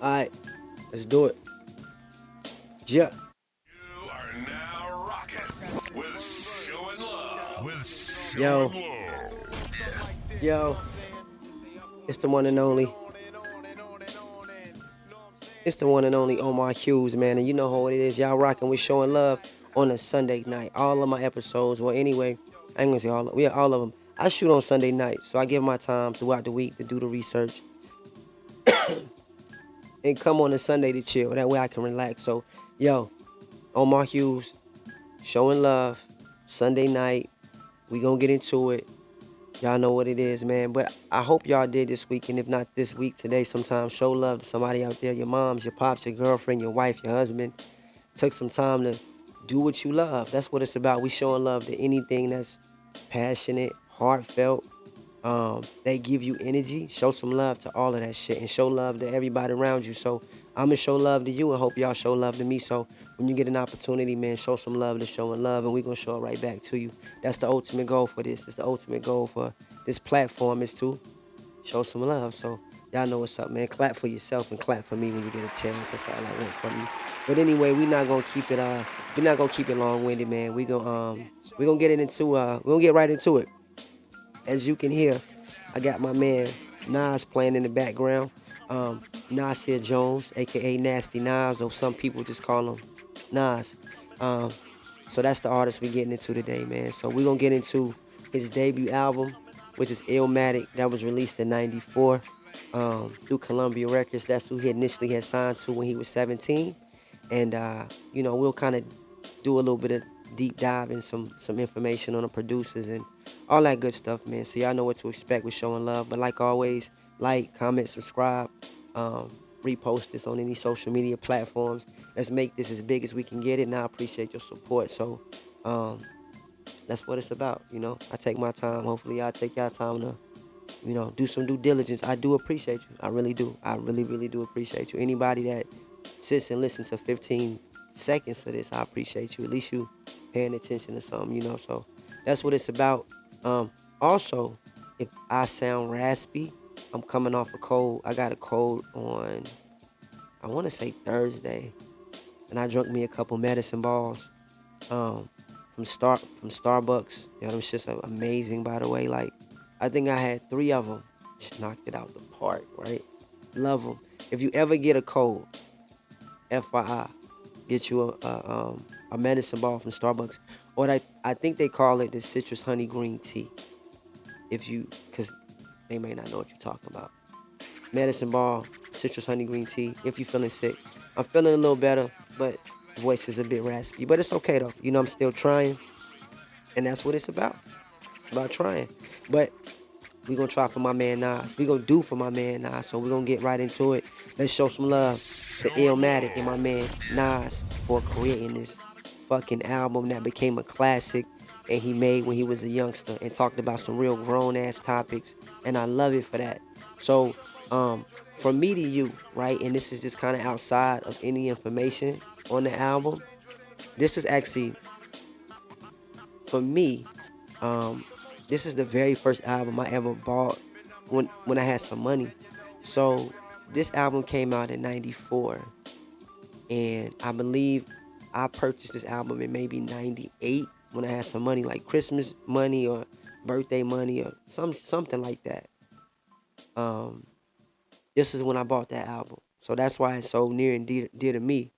All right, let's do it. Yeah. You are now rocking with Showing Love. Yo, yo, it's the one and only. It's the one and only Omar Hughes, man. And you know how it is. Y'all rocking with Showing Love on a Sunday night. All of my episodes, well, anyway, I ain't gonna say all of, yeah, all of them. I shoot on Sunday night, so I give my time throughout the week to do the research and come on a Sunday to chill. That way I can relax. So, yo, Omar Hughes, Showing Love, Sunday night. We gonna get into it. Y'all know what it is, man. But I hope y'all did this week, and if not this week, today, sometime, show love to somebody out there, your moms, your pops, your girlfriend, your wife, your husband. Took some time to do what you love. That's what it's about. We showing love to anything that's passionate, heartfelt. They give you energy. Show some love to all of that shit and show love to everybody around you. So I'm gonna show love to you and hope y'all show love to me. So when you get an opportunity, man, show some love to showing love, and we gonna show it right back to you. That's the ultimate goal for this. It's the ultimate goal for this platform is to show some love. So y'all know what's up, man. Clap for yourself and clap for me when you get a chance. That's all I want from you. But anyway, we're not gonna keep it long winded, man. We gonna get it into we're gonna get right into it. As you can hear, I got my man Nas playing in the background. Nasir Jones, aka Nasty Nas, or some people just call him Nas. Um, so that's the artist we're getting into today, man. So we're gonna get into his debut album, which is Illmatic, that was released in '94 through Columbia Records. That's who he initially had signed to when he was 17. And we'll kind of do a little bit of deep dive and some information on the producers and all that good stuff, man. So y'all know what to expect with Showing Love. But like always, like, comment, subscribe, um, repost this on any social media platforms. Let's make this as big as we can get it. And I appreciate your support. So um, that's what it's about. I take my time. Hopefully y'all take y'all time to, do some due diligence. I do appreciate you. I really do. I really, really do appreciate you. Anybody that sits and listens to 15 seconds of this, I appreciate you. At least you paying attention to something. So that's what it's about. Also, if I sound raspy, I'm coming off a cold. I got a cold on, I want to say Thursday, and I drunk me a couple medicine balls from Starbucks. Them shits are amazing, by the way. Like, I think I had 3 of them. Just knocked it out the park, right? Love them. If you ever get a cold, FYI, get you a medicine ball from Starbucks, or I think they call it the citrus honey green tea. Because they may not know what you're talking about. Medicine ball, citrus honey green tea. If you're feeling sick, I'm feeling a little better, but voice is a bit raspy. But it's okay though. I'm still trying, and that's what it's about. It's about trying. But we gonna try for my man Nas. We gonna do for my man Nas. So we gonna get right into it. Let's show some love to Illmatic and my man Nas for creating this fucking album that became a classic and he made when he was a youngster and talked about some real grown ass topics. And I love it for that. So from me to you, right? And this is just kind of outside of any information on the album. This is actually, for me, um, this is the very first album I ever bought when I had some money. So this album came out in '94, and I believe I purchased this album in maybe '98 when I had some money, like Christmas money or birthday money or something like that. Um, this is when I bought that album, so that's why it's so near and dear to me.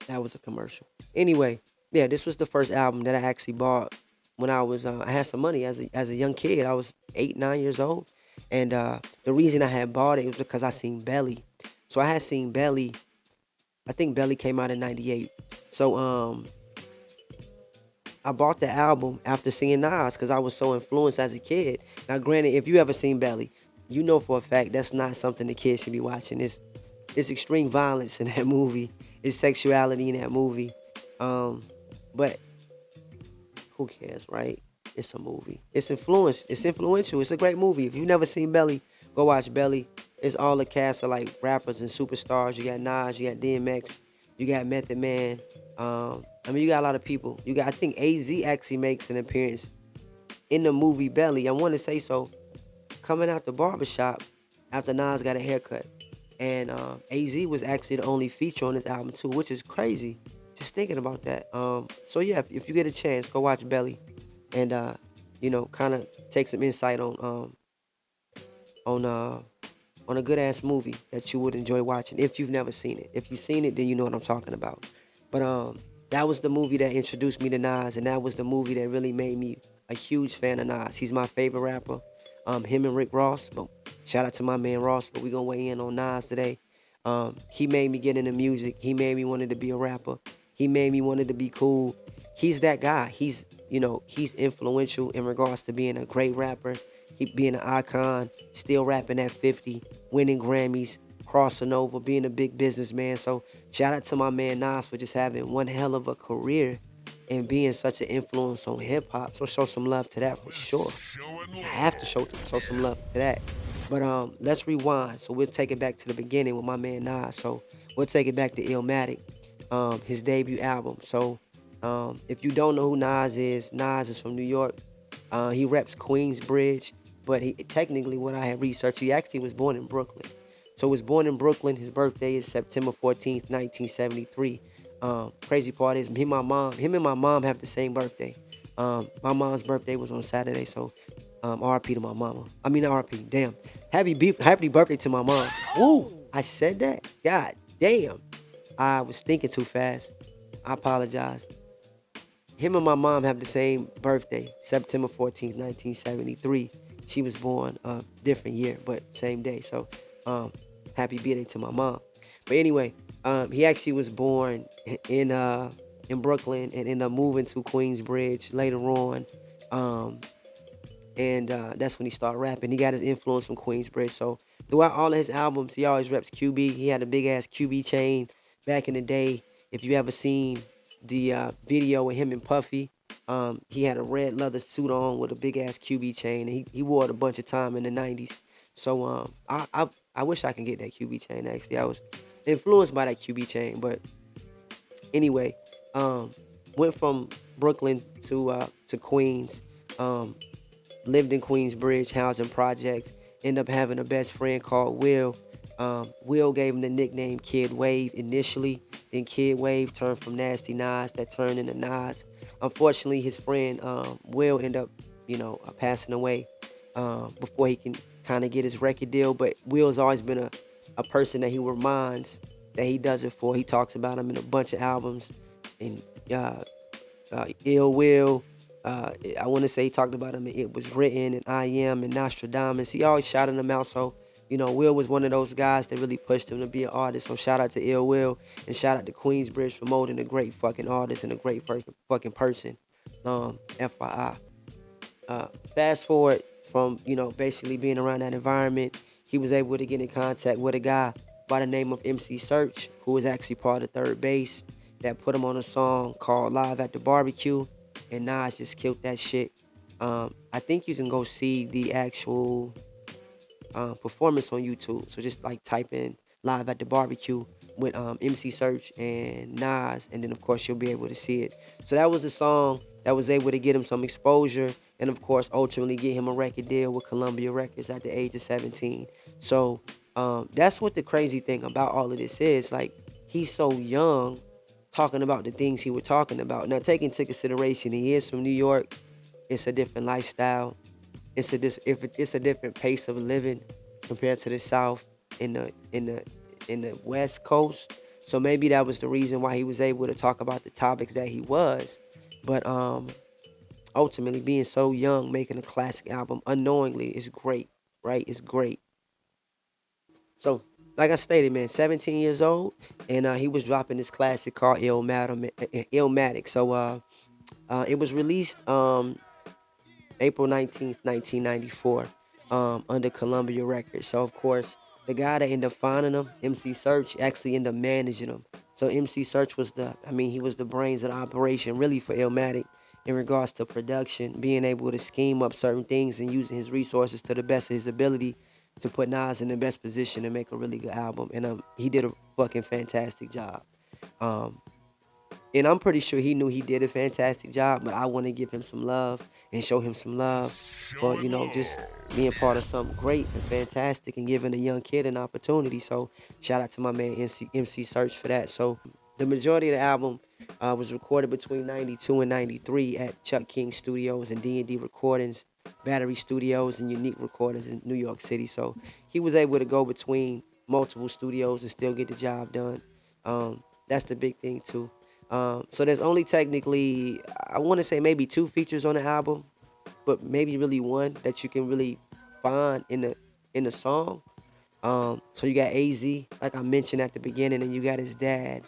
That was a commercial. Anyway, yeah, this was the first album that I actually bought when I had some money as a young kid. I was 8, 9 years old, and the reason I had bought it was because I seen Belly. So I had seen Belly. I think Belly came out in '98. So I bought the album after seeing Nas because I was so influenced as a kid. Now, granted, if you ever seen Belly, you know for a fact that's not something the kids should be watching. It's extreme violence in that movie. It's sexuality in that movie. But who cares, right? It's a movie. It's influenced. It's influential. It's a great movie. If you've never seen Belly, go watch Belly. It's all the cast of like rappers and superstars. You got Nas, you got DMX, you got Method Man. You got a lot of people. I think AZ actually makes an appearance in the movie Belly. I want to say so. Coming out the barbershop after Nas got a haircut. And AZ was actually the only feature on this album too, which is crazy. Just thinking about that. So yeah, if you get a chance, go watch Belly, and kind of take some insight on on a good ass movie that you would enjoy watching if you've never seen it. If you've seen it, then you know what I'm talking about. But that was the movie that introduced me to Nas, and that was the movie that really made me a huge fan of Nas. He's my favorite rapper. Him and Rick Ross. But shout out to my man Ross. But we gonna weigh in on Nas today. He made me get into music. He made me wanted to be a rapper. He made me wanted to be cool. He's that guy. He's influential in regards to being a great rapper. He being an icon, still rapping at 50, winning Grammys, crossing over, being a big businessman. So shout out to my man Nas for just having one hell of a career and being such an influence on hip hop. So show some love to that for sure. I have to show some love to that. But let's rewind. So we'll take it back to the beginning with my man Nas. So we'll take it back to Illmatic, his debut album. So if you don't know who Nas is from New York. He reps Queensbridge, but he technically, what I had researched, he actually was born in Brooklyn. So he was born in Brooklyn. His birthday is September 14th, 1973. Crazy part is him and my mom have the same birthday. My mom's birthday was on Saturday, so RP to my mama. I mean, RP, damn. Happy birthday to my mom. Woo! I said that? God damn. I was thinking too fast. I apologize. Him and my mom have the same birthday, September 14th, 1973. She was born different year, but same day. So happy birthday to my mom. But anyway, he actually was born in Brooklyn and ended up moving to Queensbridge later on. And that's when he started rapping. He got his influence from Queensbridge. So throughout all of his albums, he always reps QB. He had a big ass QB chain back in the day. If you ever seen the video with him and Puffy, he had a red leather suit on with a big ass QB chain. And he wore it a bunch of time in the 90s. So I wish I can get that QB chain. Actually, I was influenced by that QB chain. But anyway, went from Brooklyn to Queens. Lived in Queensbridge housing projects. Ended up having a best friend called Will. Will gave him the nickname Kid Wave initially. Then Kid Wave turned from Nasty Nas, that turned into Nas. Unfortunately, his friend Will ended up, passing away before he can kind of get his record deal. But Will's always been a person that he reminds that he does it for. He talks about him in a bunch of albums. And Ill Will, I want to say he talked about him in It Was Written and I Am and Nostradamus. He always shouted him out. So, Will was one of those guys that really pushed him to be an artist. So shout out to Ill Will and shout out to Queensbridge for molding a great fucking artist and a great fucking person. FYI. Fast forward from, basically being around that environment, he was able to get in contact with a guy by the name of MC Serch, who was actually part of Third Base, that put him on a song called Live at the Barbecue. And Nas just killed that shit. I think you can go see the actual performance on YouTube. So just like type in Live at the Barbecue with MC Serch and Nas, and then of course you'll be able to see it. So that was the song that was able to get him some exposure, and of course ultimately get him a record deal with Columbia Records at the age of 17. So that's what the crazy thing about all of this is. Like, he's so young, talking about the things he was talking about. Now, take into consideration, he is from New York. It's a different lifestyle. It's a different pace of living compared to the South in the West Coast. So maybe that was the reason why he was able to talk about the topics that he was. But ultimately, being so young, making a classic album unknowingly is great, right? It's great. So, like I stated, man, 17 years old, and he was dropping this classic called Illmatic. So it was released April 19th, 1994, under Columbia Records. So, of course, the guy that ended up finding him, MC Serch, actually ended up managing him. So MC Serch was he was the brains of the operation, really, for Illmatic in regards to production, being able to scheme up certain things and using his resources to the best of his ability to put Nas in the best position to make a really good album. And he did a fucking fantastic job. And I'm pretty sure he knew he did a fantastic job, but I want to give him some love. and show him some love for, you know, just being part of something great and fantastic and giving a young kid an opportunity. So shout out to my man MC Serch for that. So the majority of the album was recorded between 92 and 93 at Chung King Studios and D&D Recordings, Battery Studios, and Unique Recordings in New York City. So he was able to go between multiple studios and still get the job done. That's the big thing too. So there's only technically, I want to say maybe 2 features on the album, but maybe really one that you can really find in the song. So you got AZ, like I mentioned at the beginning, and you got his dad,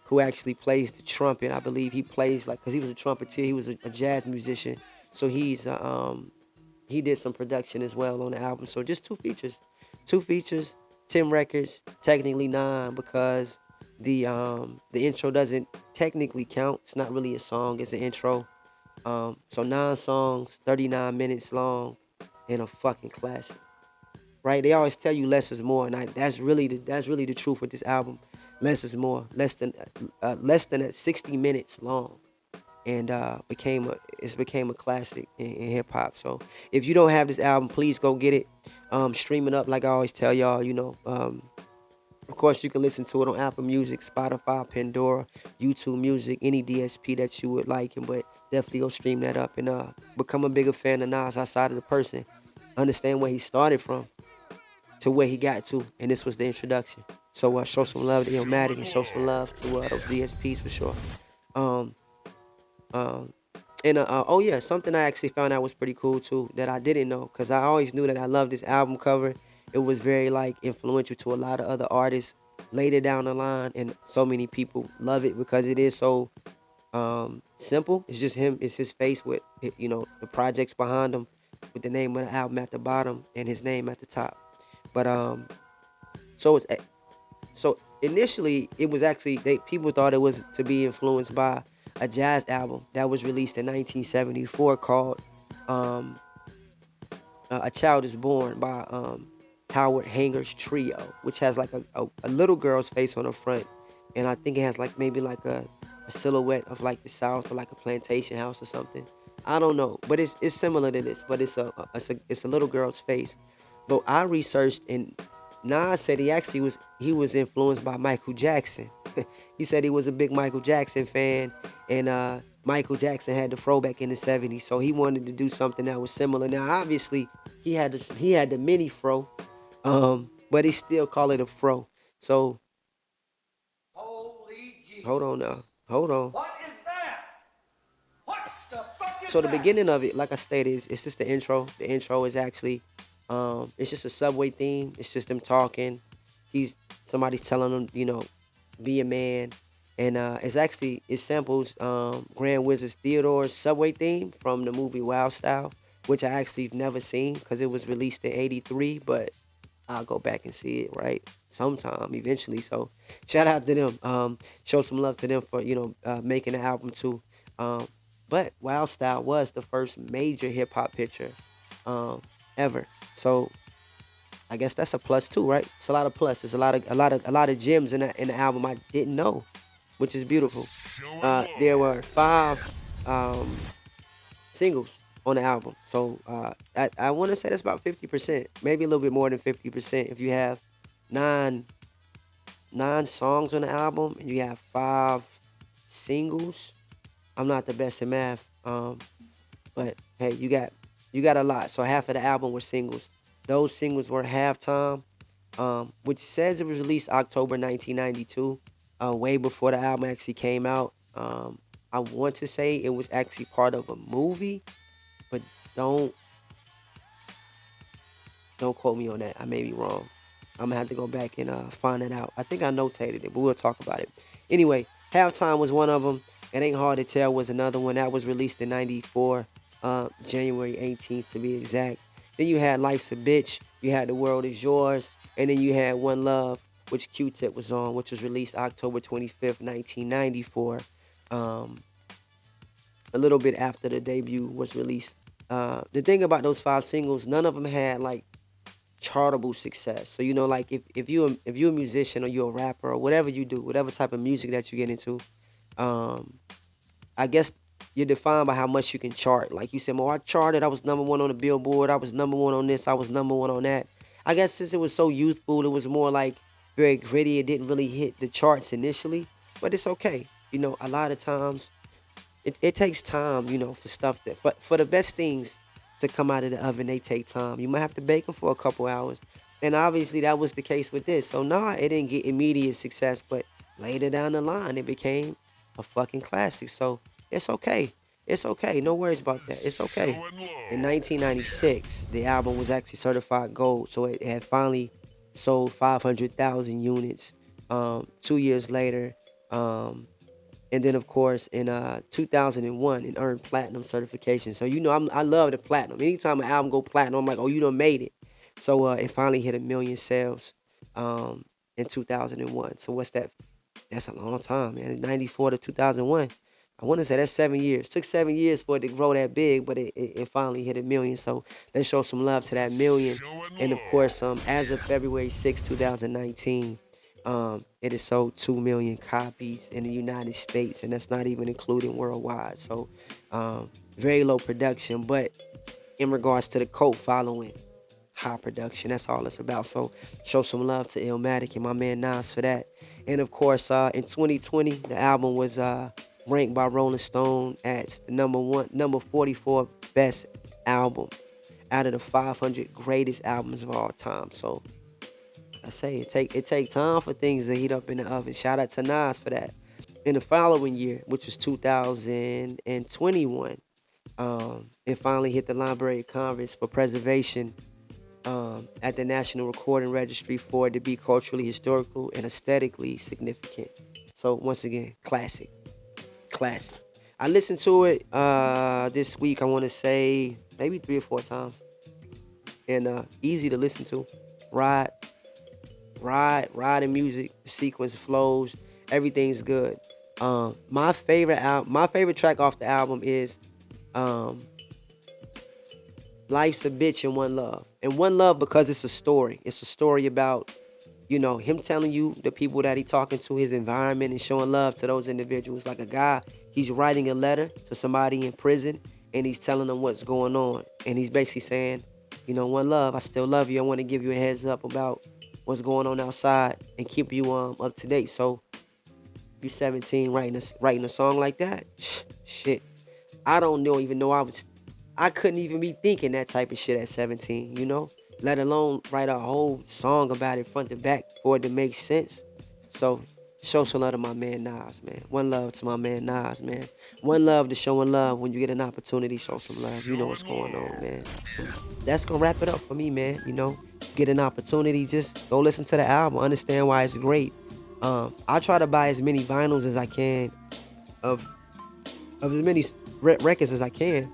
who actually plays the trumpet. I believe he plays like, cause he was a trumpeter, he was a jazz musician, so he did some production as well on the album. So just 2 features, 10 records, technically 9 because the intro doesn't technically count. It's not really a song, it's an intro. So 9 songs, 39 minutes long, and a fucking classic. Right? They always tell you less is more, and that's really the truth with this album. Less is more. Less than 60 minutes long, and became a classic in hip hop. So if you don't have this album, please go get it. Stream it up, like I always tell y'all. You know, of course you can listen to it on Apple Music, Spotify, Pandora, YouTube Music, any DSP that you would like, but definitely go stream that up and become a bigger fan of Nas outside of the person. Understand where he started from to where he got to, and this was the introduction. So show some love to Illmatic and show some love to those DSPs for sure. Um, oh yeah, something I actually found out was pretty cool too that I didn't know, because I always knew that I loved this album cover. It was very like influential to a lot of other artists later down the line, and so many people love it because it is so simple. It's just him. It's his face with, you know, the projects behind him, with the name of the album at the bottom and his name at the top. But so it's so initially it was actually people thought it was to be influenced by a jazz album that was released in 1974 called A Child Is Born by Howard Hanger's Trio, which has like a little girl's face on the front, and I think it has like maybe like a silhouette of like the South or like a plantation house or something. I don't know, but it's similar to this, but it's a little girl's face. But I researched, and Nas said he was influenced by Michael Jackson. He said he was a big Michael Jackson fan, and Michael Jackson had the fro back in the 70s, so he wanted to do something that was similar. Now, obviously, he had the mini fro, but he still call it a fro. So Holy Jesus. hold on now, hold on. What is that? What the fuck is So the that? beginning of it, like I stated, it's just the intro. The intro is actually, it's just a subway theme. It's just them talking. Somebody's telling them, you know, be a man, and it samples Grand Wizard Theodore's subway theme from the movie Wild Style, which I actually have never seen because it was released in '83, but I'll go back and see it right sometime eventually. So shout out to them. Show some love to them for, you know, making the album too. But Wild Style was the first major hip hop picture ever. So I guess that's a plus too, right? It's a lot of plus. There's a lot of gems in the album I didn't know, which is beautiful. There were 5 singles on the album, so I want to say that's about 50%, maybe a little bit more than 50%. If you have nine songs on the album and you have 5 singles, I'm not the best at math, but hey, you got a lot. So half of the album were singles. Those singles were Halftime, which says it was released October 1992, way before the album actually came out. I want to say it was actually part of a movie, but don't quote me on that. I may be wrong. I'm gonna have to go back and find it out. I think I notated it, but we'll talk about it. Anyway, Halftime was one of them. It Ain't Hard to Tell was another one that was released in '94, January 18th to be exact. Then you had Life's a Bitch, you had The World Is Yours, and then you had One Love, which Q-Tip was on, which was released October 25th, 1994, a little bit after the debut was released. The thing about those 5 singles, none of them had like chartable success. So, you know, like if you're a musician or you're a rapper or whatever you do, whatever type of music that you get into, I guess you're defined by how much you can chart. Like you said, well, I charted, I was #1 on the Billboard, I was #1 on this, I was #1 on that. I guess since it was so youthful, it was more like very gritty. It didn't really hit the charts initially, but it's okay. A lot of times it takes time, for stuff but for the best things to come out of the oven, they take time. You might have to bake them for a couple hours. And obviously that was the case with this. So nah, it didn't get immediate success, but later down the line, it became a fucking classic. So it's okay. It's okay. No worries about that. It's okay. In 1996, the album was actually certified gold. So it had finally sold 500,000 units. 2 years later, and then of course in 2001, it earned platinum certification. So I love the platinum. Anytime an album go platinum, I'm like, oh, you done made it. So it finally hit 1 million sales in 2001. So what's that? That's a long time, man. 94 to 2001. I want to say that's 7 years. Took 7 years for it to grow that big, but it finally hit 1 million. So let's show some love to that million. And of course, as of February 6, 2019, it has sold 2 million copies in the United States, and that's not even including worldwide. So very low production, but in regards to the cult following, high production. That's all it's about. So show some love to Illmatic and my man Nas for that. And of course, in 2020, the album was ranked by Rolling Stone as the number 44 best album out of the 500 greatest albums of all time. So I say it take time for things to heat up in the oven. Shout out to Nas for that. In the following year, which was 2021, it finally hit the Library of Congress for preservation at the National Recording Registry for it to be culturally, historical, and aesthetically significant. So once again, classic. I listened to it this week, I want to say maybe 3 or 4 times. And easy to listen to. Ride in music, sequence flows, everything's good. My favorite track off the album is Life's a Bitch and One Love. And One Love because it's a story. It's a story about, him telling you the people that he talking to, his environment, and showing love to those individuals. Like a guy, he's writing a letter to somebody in prison, and he's telling them what's going on. And he's basically saying, one love, I still love you. I want to give you a heads up about what's going on outside and keep you up to date. So you're 17 writing a song like that? Shit. I don't even know I couldn't even be thinking that type of shit at 17, let alone write a whole song about it front to back for it to make sense. So show some love to my man Nas, man. One love to my man Nas, man. One love to showing love. When you get an opportunity, show some love. You know what's going on, man. That's gonna wrap it up for me, man. Get an opportunity, just go listen to the album, understand why it's great. I try to buy as many vinyls as I can of as many records as I can.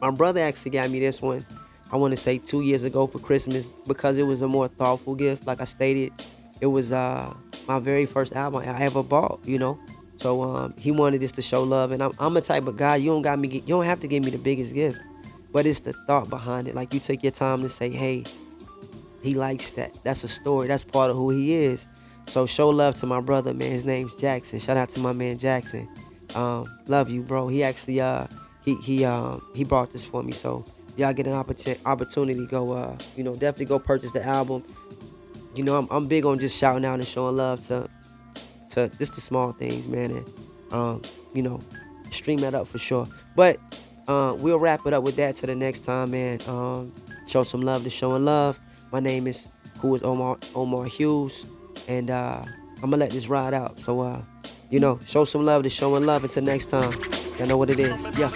My brother actually got me this one, I want to say 2 years ago for Christmas, because it was a more thoughtful gift. Like I stated, it was my very first album I ever bought, So he wanted this to show love, and I'm a type of guy, you don't have to give me the biggest gift, but it's the thought behind it. Like, you take your time to say, hey, he likes that. That's a story. That's part of who he is. So show love to my brother, man. His name's Jackson. Shout out to my man Jackson. Love you, bro. He actually he brought this for me. So y'all get an opportunity, go definitely go purchase the album. I'm big on just shouting out and showing love to just the small things, man. And stream that up for sure. But we'll wrap it up with that till the next time, man. Show some love to showing love. My name is Omar Hughes, and I'm gonna let this ride out. So show some love to showing love. Until next time, y'all know what it is. Yeah.